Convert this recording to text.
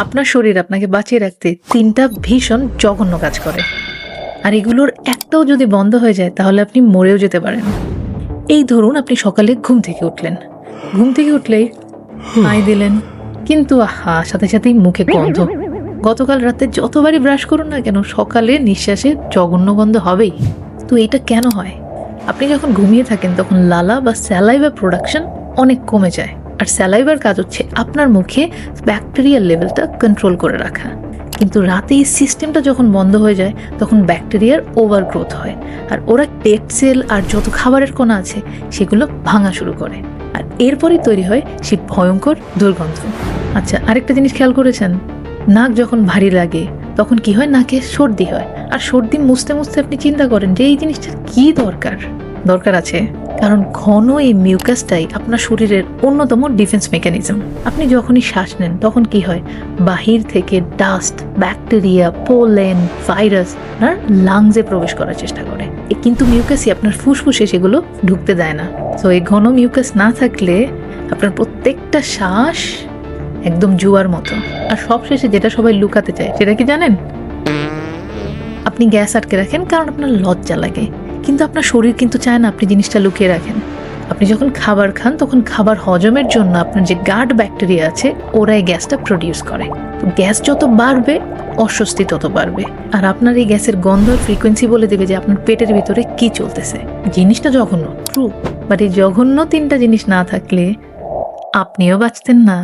আপনার শরীর আপনাকে বাঁচিয়ে রাখতে 3টা ভীষণ জঘন্য কাজ করে, আর এগুলোর একটাও যদি বন্ধ হয়ে যায় তাহলে আপনি মরেও যেতে পারেন। এই ধরুন আপনি সকালে ঘুম থেকে উঠলেই হাই দিলেন, কিন্তু সাথে সাথেই মুখে গন্ধ। গতকাল রাতে যতবারই ব্রাশ করুন না কেন, সকালে নিঃশ্বাসে জঘন্য গন্ধ হবেই। তো এটা কেন হয়? আপনি যখন ঘুমিয়ে থাকেন তখন লালা বা স্যালাইভা প্রোডাকশন অনেক কমে যায়, আর স্যালাইভার কাজ হচ্ছে আপনার মুখে ব্যাকটেরিয়াল লেভেলটা কন্ট্রোল করে রাখা। কিন্তু রাতে এই সিস্টেমটা যখন বন্ধ হয়ে যায় তখন ব্যাকটেরিয়ার ওভারগ্রোথ হয়, আর ওরা পেট সেল আর যত খাবারের কণা আছে সেগুলো ভাঙা শুরু করে, আর এরপরই তৈরি হয় সেই ভয়ঙ্কর দুর্গন্ধ। আচ্ছা, আরেকটা জিনিস খেয়াল করেছেন? নাক যখন ভারী লাগে তখন কি হয়? নাকে সর্দি হয়, আর সর্দি মুছতে মুছতে আপনি চিন্তা করেন যে এই জিনিসটার কি দরকার আছে, কারণ ঘন এই মিউকাসটাই আপনার শরীরের অন্যতম ডিফেন্স মেকানিজম। আপনি যখনই শ্বাস নেন তখন কি হয়? বাহির থেকে ডাস্ট, ব্যাকটেরিয়া, পোলেন, ভাইরাস আপনার লাংসে প্রবেশ করার চেষ্টা করে, কিন্তু মিউকাসই আপনার ফুসফুসে সেগুলো ঢুকতে দেয় না। তো এই ঘন মিউকাস না থাকলে আপনার প্রত্যেকটা শ্বাস একদম জুয়ার মতো। আর সবশেষে যেটা সবাই লুকাতে চায় সেটা কি জানেন? আপনি গ্যাস আটকে রাখেন কারণ আপনার লজ্জা লাগে, কিন্তু আপনার শরীর কিন্তু চায় না আপনি জিনিসটা লুকিয়ে রাখেন। আপনি যখন খাবার খান তখন খাবার হজমের জন্য আপনার যে গাট ব্যাকটেরিয়া আছে ওরাই গ্যাসটা প্রডিউস করে। তো গ্যাস যত বাড়বে অস্বস্তি তত বাড়বে, আর আপনার এই গ্যাসের গন্ধ ফ্রিকোয়েন্সি বলে দেবে যে আপনার পেটের ভিতরে কি চলতেছে। জিনিসটা জঘন্য, ট্রু, বাট এই জঘন্য 3টা জিনিস না থাকলে আপনিও বাঁচতেন না।